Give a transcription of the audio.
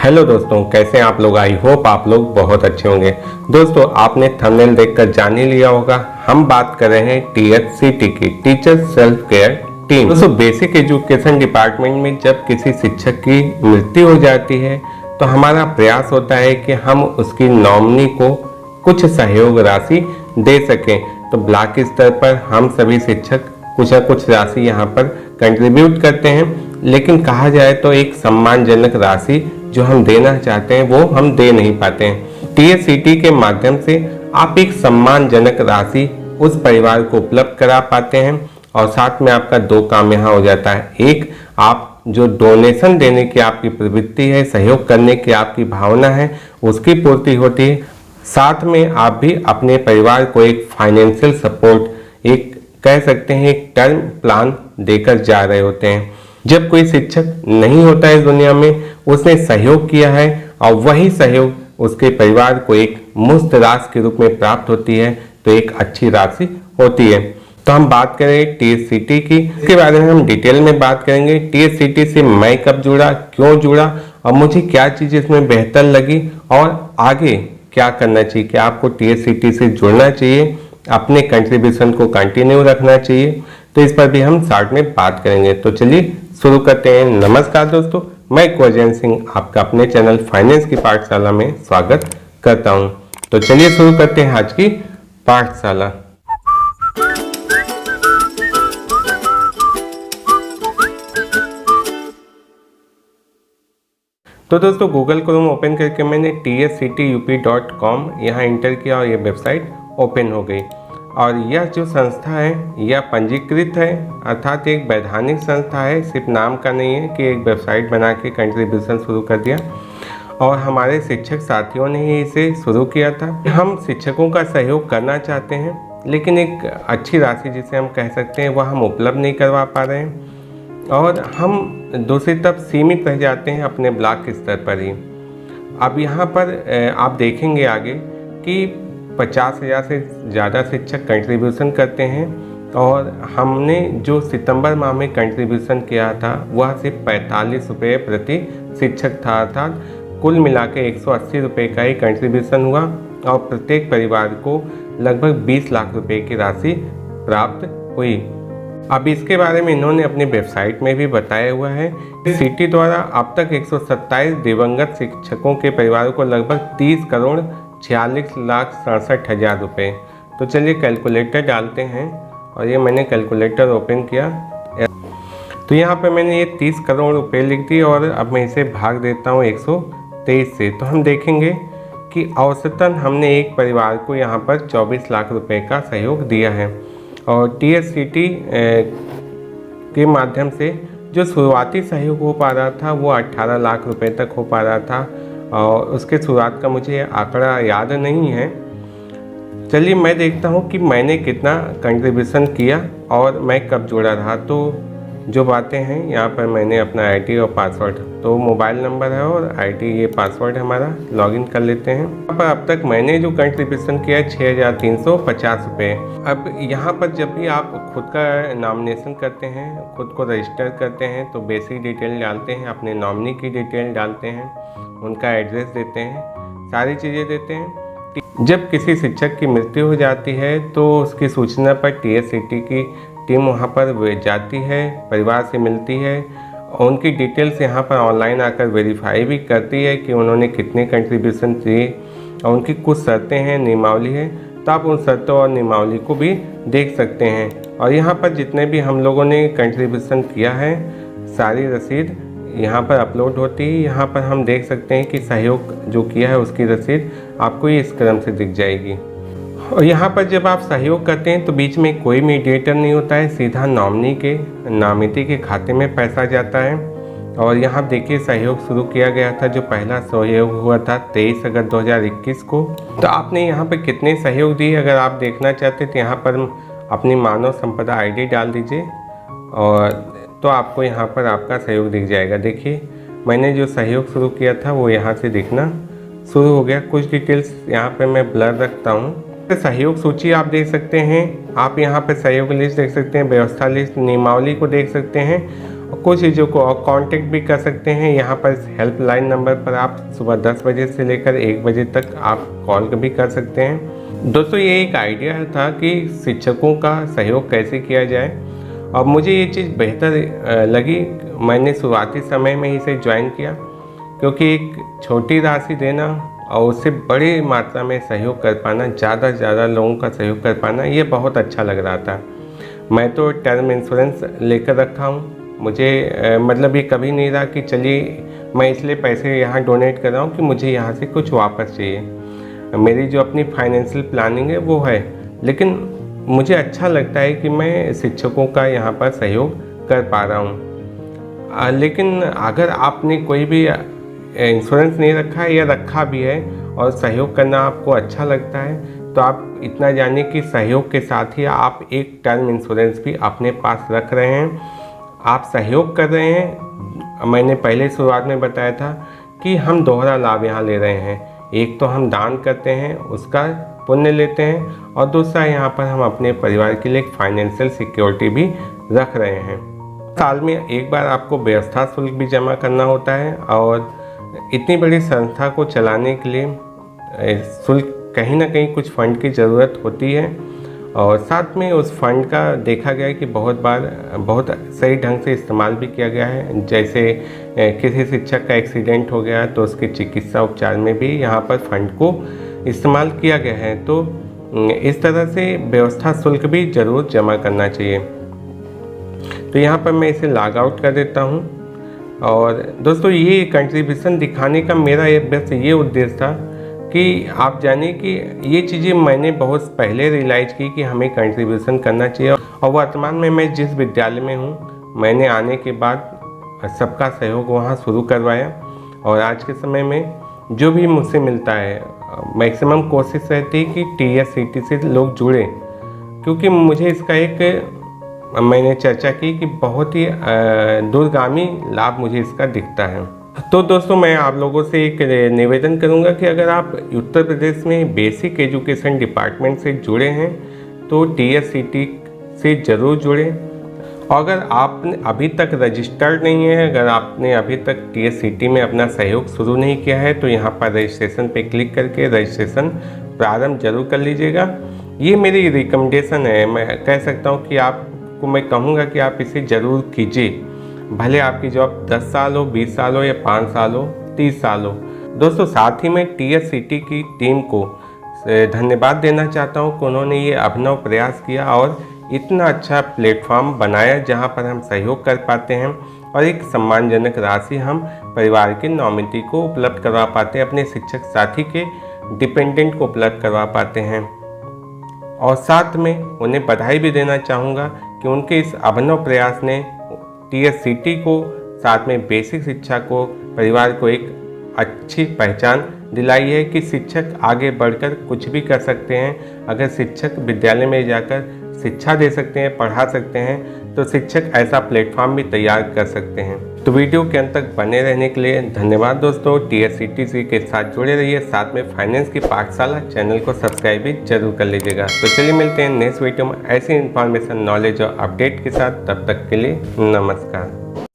Hello दोस्तों, कैसे हैं आप लोग। आई होप आप लोग बहुत अच्छे होंगे। दोस्तों, आपने थंबनेल देखकर जान ही लिया होगा, हम बात कर रहे हैं TSCT की, टीचर सेल्फ केयर टीम। दोस्तों, बेसिक एजुकेशन डिपार्टमेंट में जब किसी शिक्षक की मृत्यु हो जाती है तो हमारा प्रयास होता है कि हम उसकी नॉमिनी को कुछ सहयोग राशि दे सकें। तो ब्लॉक स्तर पर हम सभी शिक्षक कुछ न कुछ राशि यहाँ पर कंट्रीब्यूट करते हैं, लेकिन कहा जाए तो एक सम्मानजनक राशि जो हम देना चाहते हैं वो हम दे नहीं पाते हैं। TSCT के माध्यम से आप एक सम्मानजनक राशि उस परिवार को उपलब्ध करा पाते हैं और साथ में आपका दो काम यहाँ हो जाता है। एक, आप जो डोनेशन देने की आपकी प्रवृत्ति है, सहयोग करने की आपकी भावना है, उसकी पूर्ति होती है। साथ में आप भी अपने परिवार को एक फाइनेंशियल सपोर्ट, एक कह सकते हैं एक टर्म प्लान देकर जा रहे होते हैं। जब कोई शिक्षक नहीं होता है इस दुनिया में, उसने सहयोग किया है और वही सहयोग उसके परिवार को एक मुफ्त राशि के रूप में प्राप्त होती है, तो एक अच्छी राशि होती है। तो हम बात करें TSCT की, इसके बारे में हम डिटेल में बात करेंगे। TSCT से मैं कब जुड़ा, क्यों जुड़ा और मुझे क्या चीज़ इसमें बेहतर लगी और आगे क्या करना चाहिए। क्या आपको TSCT से जुड़ना चाहिए, अपने कंट्रीब्यूशन को कंटिन्यू रखना चाहिए, तो इस पर भी हम शॉर्ट में बात करेंगे। तो चलिए शुरू करते हैं। नमस्कार दोस्तों, मैं कुलवंत सिंह आपका अपने चैनल फाइनेंस की पाठशाला में स्वागत करता हूं। तो चलिए शुरू करते हैं आज की पाठशाला। तो दोस्तों, गूगल क्रोम ओपन करके मैंने tsctup.com यहाँ इंटर किया और ये वेबसाइट ओपन हो गई। और यह जो संस्था है यह पंजीकृत है, अर्थात एक वैधानिक संस्था है, सिर्फ नाम का नहीं है कि एक वेबसाइट बना के कंट्रीब्यूशन शुरू कर दिया। और हमारे शिक्षक साथियों ने ही इसे शुरू किया था। हम शिक्षकों का सहयोग करना चाहते हैं, लेकिन एक अच्छी राशि जिसे हम कह सकते हैं वह हम उपलब्ध नहीं करवा पा रहे हैं और हम दूसरी तरफ सीमित रह जाते हैं अपने ब्लॉक स्तर पर ही। अब यहाँ पर आप देखेंगे आगे कि 50,000 से ज़्यादा शिक्षक कंट्रीब्यूशन करते हैं और हमने जो सितंबर माह में कंट्रीब्यूशन किया था वह सिर्फ 45 रुपये प्रति शिक्षक था, अर्थात कुल मिला के 180 रुपये का ही कंट्रीब्यूशन हुआ और प्रत्येक परिवार को लगभग 20 लाख रुपए की राशि प्राप्त हुई। अब इसके बारे में इन्होंने अपनी वेबसाइट में भी बताया हुआ है। सिटी द्वारा अब तक 127 दिवंगत शिक्षकों के परिवारों को लगभग 30,46,67,000 रुपये। तो चलिए कैलकुलेटर डालते हैं और ये मैंने कैलकुलेटर ओपन किया तो यहाँ पे मैंने ये 30 करोड़ रुपए लिख दी और अब मैं इसे भाग देता हूँ 123 से। तो हम देखेंगे कि औसतन हमने एक परिवार को यहाँ पर 24 लाख रुपए का सहयोग दिया है। और TSCT के माध्यम से जो शुरुआती सहयोग हो पा रहा था वो 18 लाख रुपए तक हो पा रहा था और उसके शुरुआत का मुझे आंकड़ा याद नहीं है। चलिए मैं देखता हूँ कि मैंने कितना कंट्रीब्यूशन किया और मैं कब जुड़ा रहा। तो जो बातें हैं यहाँ पर मैंने अपना ID और पासवर्ड, तो मोबाइल नंबर है और ID ये पासवर्ड हमारा, लॉगिन कर लेते हैं। यहाँ पर अब तक मैंने जो कंट्रीब्यूशन किया है 6,350 रुपये। अब यहाँ पर जब भी आप खुद का नॉमिनेशन करते हैं, खुद को रजिस्टर करते हैं, तो बेसिक डिटेल डालते हैं, अपने नॉमिनी की डिटेल डालते हैं, उनका एड्रेस देते हैं, सारी चीज़ें देते हैं। जब किसी शिक्षक की मृत्यु हो जाती है तो उसकी सूचना पर TSCT की टीम वहाँ पर जाती है, परिवार से मिलती है और उनकी डिटेल्स यहाँ पर ऑनलाइन आकर वेरीफाई भी करती है कि उन्होंने कितने कंट्रीब्यूशन किए और उनकी कुछ शर्तें हैं, नियमावली है, तो आप उन शर्तों और नियमावली को भी देख सकते हैं। और यहाँ पर जितने भी हम लोगों ने कंट्रीब्यूशन किया है सारी रसीद यहाँ पर अपलोड होती है। यहाँ पर हम देख सकते हैं कि सहयोग जो किया है उसकी रसीद आपको इस क्रम से दिख जाएगी। और यहाँ पर जब आप सहयोग करते हैं तो बीच में कोई मीडिएटर नहीं होता है, सीधा नॉमिनी के नामिती के खाते में पैसा जाता है। और यहाँ देखिए सहयोग शुरू किया गया था, जो पहला सहयोग हुआ था 23 अगस्त 2021 को। तो आपने यहाँ पर कितने सहयोग दिए अगर आप देखना चाहते तो यहाँ पर अपनी मानव संपदा ID डाल दीजिए और तो आपको यहाँ पर आपका सहयोग दिख जाएगा। देखिए मैंने जो सहयोग शुरू किया था वो यहाँ से दिखना शुरू हो गया। कुछ डिटेल्स यहाँ पर मैं ब्लर रखता हूँ। सहयोग सूची आप देख सकते हैं, आप यहाँ पर सहयोग लिस्ट देख सकते हैं, व्यवस्था लिस्ट, नियमावली को देख सकते हैं और कुछ चीज़ों को और कांटेक्ट भी कर सकते हैं। यहाँ पर हेल्पलाइन नंबर पर आप सुबह 10 बजे से लेकर 1 बजे तक आप कॉल भी कर सकते हैं। दोस्तों ये एक आइडिया था कि शिक्षकों का सहयोग कैसे किया जाए, और मुझे ये चीज़ बेहतर लगी। मैंने शुरुआती समय में ही इसे ज्वाइन किया, क्योंकि एक छोटी राशि देना और उससे बड़ी मात्रा में सहयोग कर पाना, ज़्यादा से ज़्यादा लोगों का सहयोग कर पाना, ये बहुत अच्छा लग रहा था। मैं तो टर्म इंश्योरेंस लेकर रखा हूँ। मुझे मतलब ये कभी नहीं रहा कि चलिए मैं इसलिए पैसे यहाँ डोनेट कर रहा हूँ कि मुझे यहाँ से कुछ वापस चाहिए। मेरी जो अपनी फाइनेंशियल प्लानिंग है वो है, लेकिन मुझे अच्छा लगता है कि मैं शिक्षकों का यहाँ पर सहयोग कर पा रहा हूँ। लेकिन अगर आपने कोई भी इंश्योरेंस नहीं रखा है या रखा भी है और सहयोग करना आपको अच्छा लगता है, तो आप इतना जानिए कि सहयोग के साथ ही आप एक टर्म इंश्योरेंस भी अपने पास रख रहे हैं। आप सहयोग कर रहे हैं। मैंने पहले शुरुआत में बताया था कि हम दोहरा लाभ यहाँ ले रहे हैं। एक तो हम दान करते हैं, उसका पुण्य लेते हैं, और दूसरा यहाँ पर हम अपने परिवार के लिए एक फाइनेंशियल सिक्योरिटी भी रख रहे हैं। साल में एक बार आपको व्यवस्था शुल्क भी जमा करना होता है, और इतनी बड़ी संस्था को चलाने के लिए शुल्क कहीं ना कहीं कुछ फंड की ज़रूरत होती है। और साथ में उस फंड का देखा गया है कि बहुत बार बहुत सही ढंग से इस्तेमाल भी किया गया है। जैसे किसी शिक्षक का एक्सीडेंट हो गया तो उसके चिकित्सा उपचार में भी यहाँ पर फंड को इस्तेमाल किया गया है। तो इस तरह से व्यवस्था शुल्क भी ज़रूर जमा करना चाहिए। तो यहाँ पर मैं इसे लॉग आउट कर देता हूँ। और दोस्तों ये कंट्रीब्यूशन दिखाने का मेरा बस ये उद्देश्य था कि आप जानिए कि ये चीज़ें मैंने बहुत पहले रियलाइज़ की कि हमें कंट्रीब्यूशन करना चाहिए। और वर्तमान में मैं जिस विद्यालय में हूँ, मैंने आने के बाद सबका सहयोग वहाँ शुरू करवाया, और आज के समय में जो भी मुझसे मिलता है मैक्सिमम कोशिश रहती है कि TSCT से लोग जुड़े, क्योंकि मुझे इसका एक मैंने चर्चा की कि बहुत ही दूरगामी लाभ मुझे इसका दिखता है। तो दोस्तों मैं आप लोगों से एक निवेदन करूंगा कि अगर आप उत्तर प्रदेश में बेसिक एजुकेशन डिपार्टमेंट से जुड़े हैं तो TSCT से ज़रूर जुड़ें। और अगर आपने अभी तक रजिस्टर्ड नहीं है, अगर आपने अभी तक TSCT में अपना सहयोग शुरू नहीं किया है, तो यहाँ पर रजिस्ट्रेशन पे क्लिक करके रजिस्ट्रेशन प्रारंभ जरूर कर लीजिएगा। ये मेरी रिकमेंडेशन है। मैं कह सकता हूँ कि आपको मैं कहूँगा कि आप इसे ज़रूर कीजिए, भले आपकी जॉब 10 साल हो, 20 साल हो, या 5 साल हो, 30 साल हो। दोस्तों साथ ही में TSCT की टीम को धन्यवाद देना चाहता हूं कि उन्होंने ये अभिनव प्रयास किया और इतना अच्छा प्लेटफॉर्म बनाया जहां पर हम सहयोग कर पाते हैं और एक सम्मानजनक राशि हम परिवार के नॉमिनी को उपलब्ध करवा पाते हैं, अपने शिक्षक साथी के डिपेंडेंट को उपलब्ध करवा पाते हैं। और साथ में उन्हें बधाई भी देना चाहूँगा कि उनके इस अभिनव प्रयास ने TSCT को, साथ में बेसिक शिक्षा को, परिवार को एक अच्छी पहचान दिलाई है कि शिक्षक आगे बढ़कर कुछ भी कर सकते हैं। अगर शिक्षक विद्यालय में जाकर शिक्षा दे सकते हैं, पढ़ा सकते हैं, तो शिक्षक ऐसा प्लेटफॉर्म भी तैयार कर सकते हैं। तो वीडियो के अंत तक बने रहने के लिए धन्यवाद दोस्तों। TSCT के साथ जुड़े रहिए, साथ में फाइनेंस की पाठशाला चैनल को सब्सक्राइब भी जरूर कर लीजिएगा। तो चलिए मिलते हैं नेक्स्ट वीडियो में ऐसी इन्फॉर्मेशन, नॉलेज और अपडेट के साथ। तब तक के लिए नमस्कार।